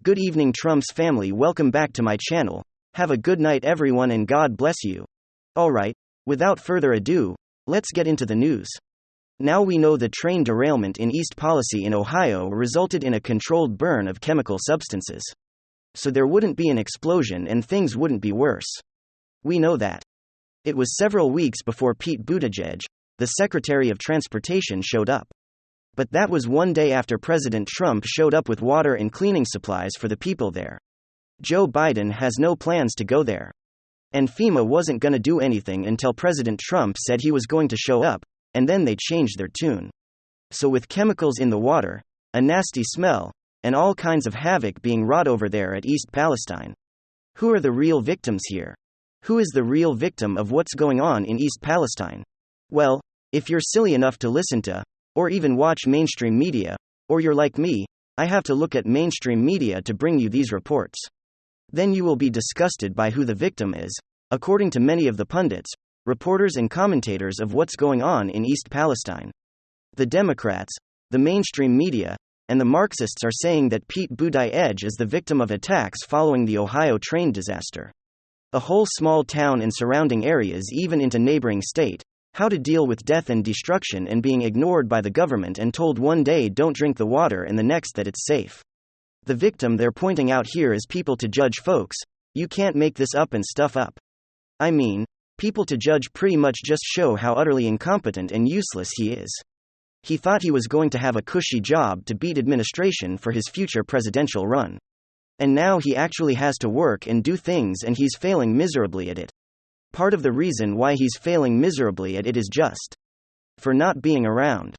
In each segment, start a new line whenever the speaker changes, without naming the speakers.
Good evening, Trump's family. Welcome back to my channel. Have a good night, everyone, and God bless you. Alright, without further ado, let's get into the news. Now we know the train derailment in East Palestine in Ohio resulted in a controlled burn of chemical substances. So there wouldn't be an explosion and things wouldn't be worse. We know that. It was several weeks before Pete Buttigieg, the Secretary of Transportation, showed up. But that was one day after President Trump showed up with water and cleaning supplies for the people there. Joe Biden has no plans to go there. And FEMA wasn't gonna do anything until President Trump said he was going to show up, and then they changed their tune. So with chemicals in the water, a nasty smell, and all kinds of havoc being wrought over there at East Palestine. Who are the real victims here? Who is the real victim of what's going on in East Palestine? Well, if you're silly enough to listen to, or even watch mainstream media, or you're like me, I have to look at mainstream media to bring you these reports. Then you will be disgusted by who the victim is, according to many of the pundits, reporters and commentators of what's going on in East Palestine. The Democrats, the mainstream media, and the Marxists are saying that Pete Buttigieg is the victim of attacks following the Ohio train disaster. A whole small town and surrounding areas, even into neighboring state, how to deal with death and destruction and being ignored by the government and told one day don't drink the water and the next that it's safe. The victim they're pointing out here is people to judge, folks. You can't make this up and stuff up. I mean, people to judge pretty much just show how utterly incompetent and useless he is. He thought he was going to have a cushy job to beat administration for his future presidential run. And now he actually has to work and do things, and he's failing miserably at it. Part of the reason why he's failing miserably at it is just for not being around.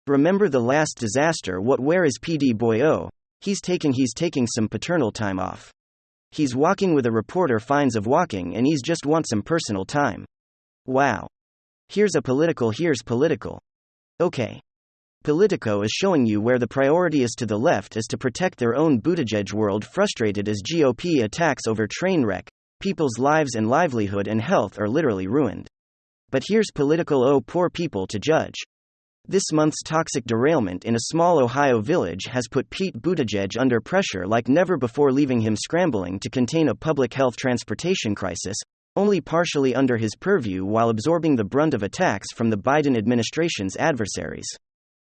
Remember the last disaster? Where is PD Boy? Oh, he's taking some paternal time off. He's walking with a reporter finds of walking and he's just want some personal time. Wow. Here's political. Okay. Politico is showing you where the priority is to the left is to protect their own Buttigieg world, frustrated as GOP attacks over train wreck. People's lives and livelihood and health are literally ruined. But here's Politico. Oh, poor people to judge. This month's toxic derailment in a small Ohio village has put Pete Buttigieg under pressure like never before, leaving him scrambling to contain a public health transportation crisis, only partially under his purview, while absorbing the brunt of attacks from the Biden administration's adversaries.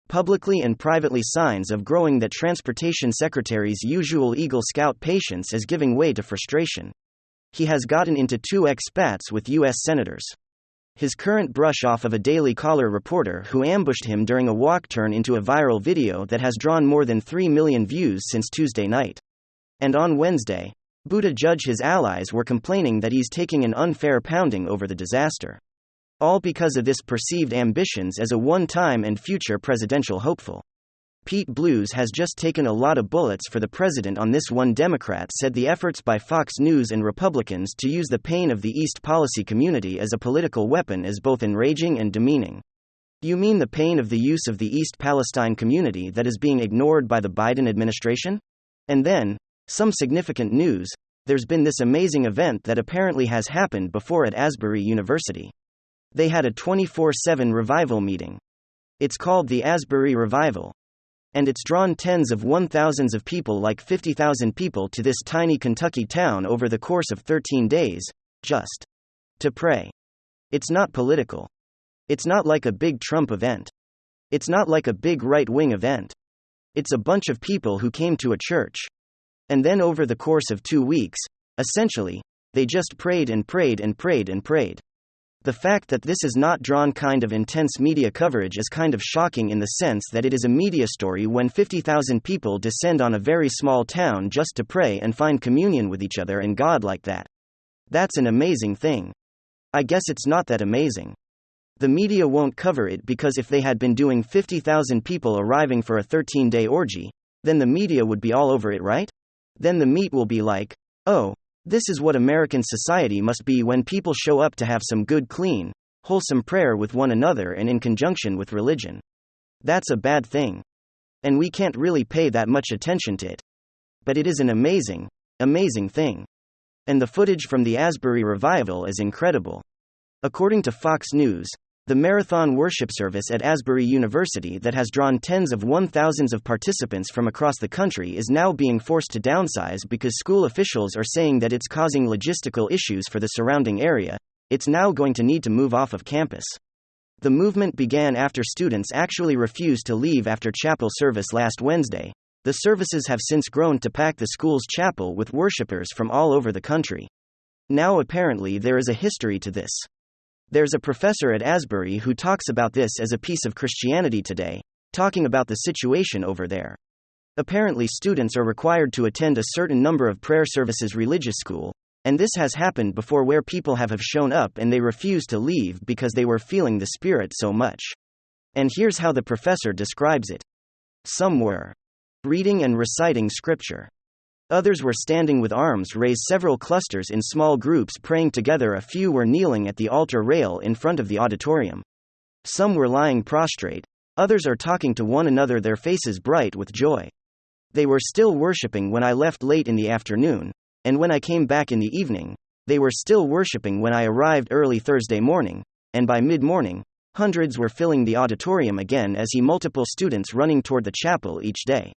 Publicly and privately, signs of growing that Transportation Secretary's usual Eagle Scout patience is giving way to frustration. He has gotten into two spats with U.S. senators. His current brush off of a Daily Caller reporter who ambushed him during a walk turned into a viral video that has drawn more than 3 million views since Tuesday night. And on Wednesday, Buttigieg's allies were complaining that he's taking an unfair pounding over the disaster. All because of this perceived ambitions as a one-time and future presidential hopeful. Pete Blues has just taken a lot of bullets for the president on this one. Democrats said the efforts by Fox News and Republicans to use the pain of the East policy community as a political weapon is both enraging and demeaning. You mean the pain of the use of the East Palestine community that is being ignored by the Biden administration? And then, some significant news, there's been this amazing event that apparently has happened before at Asbury University. They had a 24/7 revival meeting. It's called the Asbury Revival. And it's drawn tens of thousands of people, like 50,000 people, to this tiny Kentucky town over the course of 13 days, just to pray. It's not political. It's not like a big Trump event. It's not like a big right-wing event. It's a bunch of people who came to a church. And then over the course of 2 weeks, essentially, they just prayed and prayed and prayed and prayed. The fact that this is not drawn kind of intense media coverage is kind of shocking, in the sense that it is a media story when 50,000 people descend on a very small town just to pray and find communion with each other and God like that. That's an amazing thing. I guess it's not that amazing. The media won't cover it because if they had been doing 50,000 people arriving for a 13-day orgy, then the media would be all over it, right? Then the meat will be like, oh, this is what American society must be when people show up to have some good, clean, wholesome prayer with one another and in conjunction with religion. That's a bad thing. And we can't really pay that much attention to it. But it is an amazing, amazing thing. And the footage from the Asbury Revival is incredible. According to Fox News, The marathon worship service at Asbury University that has drawn tens of thousands of participants from across the country is now being forced to downsize because school officials are saying that it's causing logistical issues for the surrounding area. It's now going to need to move off of campus. The movement began after students actually refused to leave after chapel service last Wednesday. The services have since grown to pack the school's chapel with worshippers from all over the country. Now apparently there is a history to this. There's a professor at Asbury who talks about this as a piece of Christianity Today, talking about the situation over there. Apparently students are required to attend a certain number of prayer services religious school, and this has happened before where people have shown up and they refuse to leave because they were feeling the Spirit so much. And here's how the professor describes it. Some were reading and reciting scripture. Others were standing with arms raised, several clusters in small groups praying together. A few were kneeling at the altar rail in front of the auditorium. Some were lying prostrate. Others are talking to one another, their faces bright with joy. They were still worshiping when I left late in the afternoon, and when I came back in the evening, they were still worshiping when I arrived early Thursday morning, and by mid-morning, hundreds were filling the auditorium again as he multiple students running toward the chapel each day.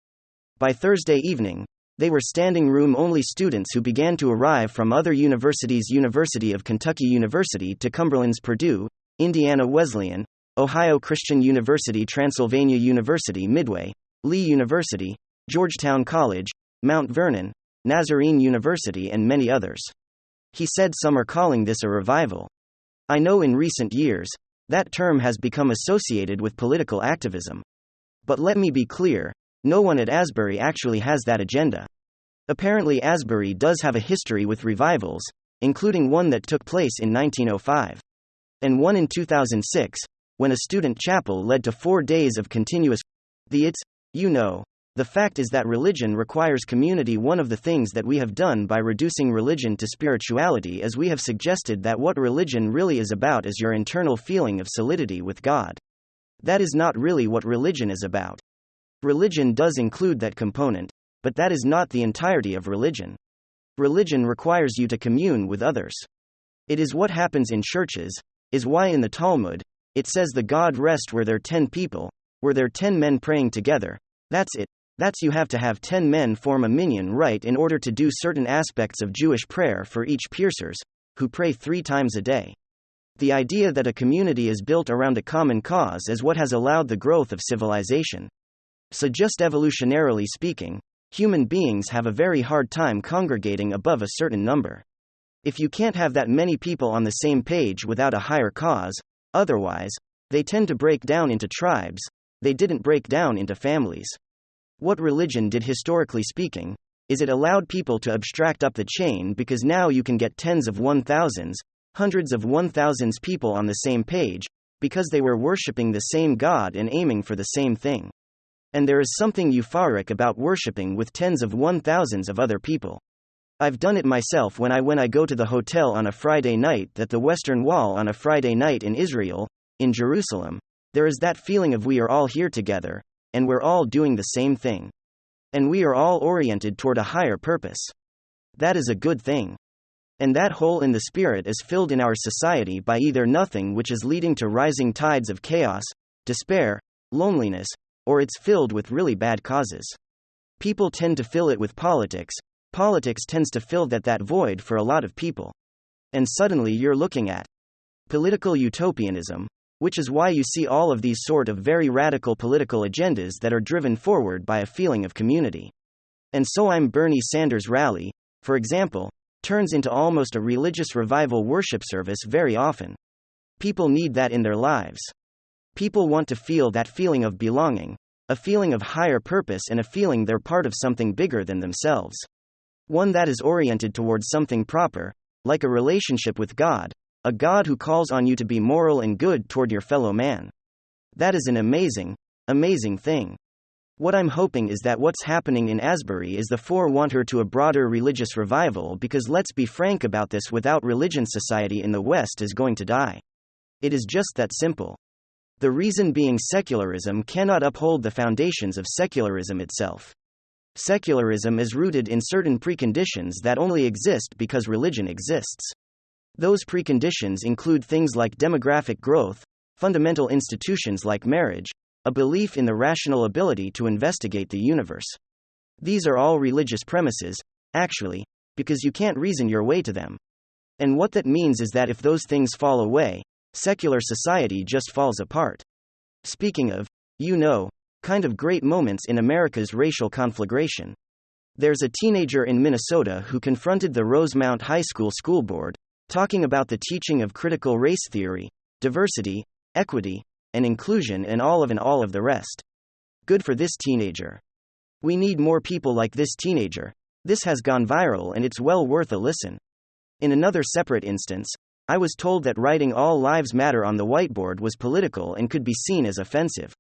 By Thursday evening, they were standing room only students who began to arrive from other universities: University of Kentucky University to Cumberland's Purdue, Indiana Wesleyan, Ohio Christian University, Transylvania University Midway, Lee University, Georgetown College, Mount Vernon, Nazarene University and many others. He said some are calling this a revival. I know in recent years, that term has become associated with political activism. But let me be clear, no one at Asbury actually has that agenda. Apparently Asbury does have a history with revivals, including one that took place in 1905. And one in 2006, when a student chapel led to 4 days of continuous. The fact is that religion requires community. One of the things that we have done by reducing religion to spirituality is we have suggested that what religion really is about is your internal feeling of solidity with God. That is not really what religion is about. Religion does include that component, but that is not the entirety of religion. Religion requires you to commune with others. It is what happens in churches, is why in the Talmud, it says the God rest where there 10 people, were there 10 men praying together. That's it. That's you have to have 10 men form a minyan, right, in order to do certain aspects of Jewish prayer for each piercers, who pray 3 times a day. The idea that a community is built around a common cause is what has allowed the growth of civilization. So just evolutionarily speaking, human beings have a very hard time congregating above a certain number. If you can't have that many people on the same page without a higher cause, otherwise, they tend to break down into tribes. They didn't break down into families. What religion did historically speaking, is it allowed people to abstract up the chain because now you can get tens of 1,000s, hundreds of 1,000s people on the same page, because they were worshipping the same God and aiming for the same thing. And there is something euphoric about worshipping with tens of 1,000s of other people. I've done it myself when I go to the hotel on a Friday night, that the Western Wall on a Friday night in Israel, in Jerusalem. There is that feeling of we are all here together, and we're all doing the same thing. And we are all oriented toward a higher purpose. That is a good thing. And that hole in the spirit is filled in our society by either nothing, which is leading to rising tides of chaos, despair, loneliness, or it's filled with really bad causes. People tend to fill it with politics. Politics tends to fill that void for a lot of people. And suddenly you're looking at political utopianism, which is why you see all of these sort of very radical political agendas that are driven forward by a feeling of community. And so Bernie Sanders' rally, for example, turns into almost a religious revival worship service very often. People need that in their lives. People want to feel that feeling of belonging, a feeling of higher purpose, and a feeling they're part of something bigger than themselves. One that is oriented towards something proper, like a relationship with God, a God who calls on you to be moral and good toward your fellow man. That is an amazing, amazing thing. What I'm hoping is that what's happening in Asbury is the forerunner to a broader religious revival, because let's be frank about this, without religion society in the West is going to die. It is just that simple. The reason being secularism cannot uphold the foundations of secularism itself. Secularism is rooted in certain preconditions that only exist because religion exists. Those preconditions include things like demographic growth, fundamental institutions like marriage, a belief in the rational ability to investigate the universe. These are all religious premises, actually, because you can't reason your way to them. And what that means is that if those things fall away, secular society just falls apart. Speaking of, kind of great moments in America's racial conflagration. There's a teenager in Minnesota who confronted the Rosemount High School school board, talking about the teaching of critical race theory, diversity, equity, and inclusion and all of the rest. Good for this teenager. We need more people like this teenager. This has gone viral and it's well worth a listen. In another separate instance, I was told that writing "All Lives Matter" on the whiteboard was political and could be seen as offensive.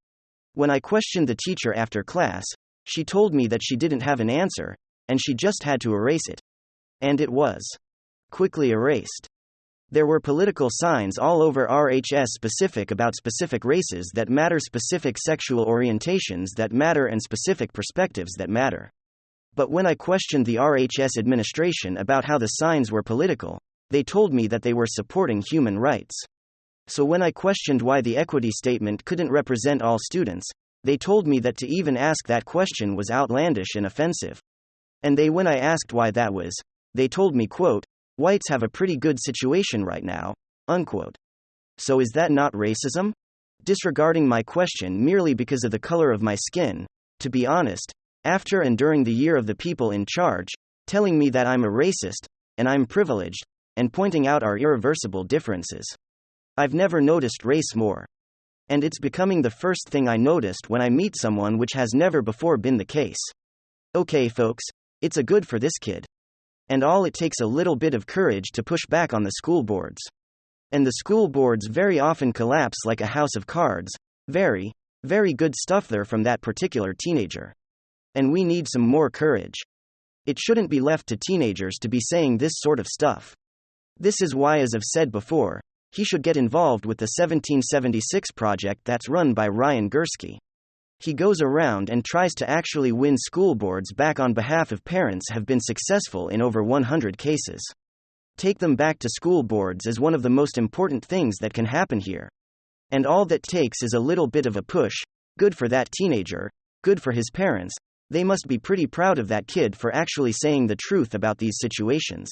When I questioned the teacher after class, she told me that she didn't have an answer, and she just had to erase it. And it was quickly erased. There were political signs all over RHS specific about specific races that matter, specific sexual orientations that matter, and specific perspectives that matter. But when I questioned the RHS administration about how the signs were political, they told me that they were supporting human rights. So when I questioned why the equity statement couldn't represent all students, they told me that to even ask that question was outlandish and offensive. And when I asked why that was, they told me, quote, "Whites have a pretty good situation right now," unquote. So is that not racism? Disregarding my question merely because of the color of my skin, to be honest, after and during the year of the people in charge, telling me that I'm a racist, and I'm privileged, and pointing out our irreversible differences. I've never noticed race more. And it's becoming the first thing I noticed when I meet someone, which has never before been the case. Okay, folks, it's a good for this kid. And all it takes a little bit of courage to push back on the school boards. And the school boards very often collapse like a house of cards. Very, very good stuff there from that particular teenager. And we need some more courage. It shouldn't be left to teenagers to be saying this sort of stuff. This is why, as I've said before, he should get involved with the 1776 project that's run by Ryan Gursky. He goes around and tries to actually win school boards back on behalf of parents, have been successful in over 100 cases. Take them back to school boards is one of the most important things that can happen here. And all that takes is a little bit of a push. Good for that teenager, good for his parents. They must be pretty proud of that kid for actually saying the truth about these situations.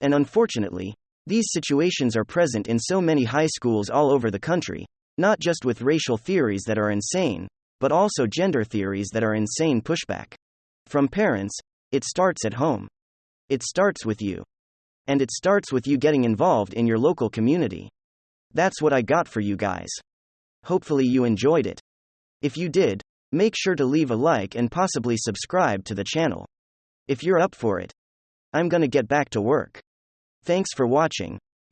And unfortunately, these situations are present in so many high schools all over the country, not just with racial theories that are insane, but also gender theories that are insane pushback. From parents, it starts at home. It starts with you. And it starts with you getting involved in your local community. That's what I got for you guys. Hopefully you enjoyed it. If you did, make sure to leave a like and possibly subscribe to the channel. If you're up for it, I'm gonna get back to work. Thanks for watching.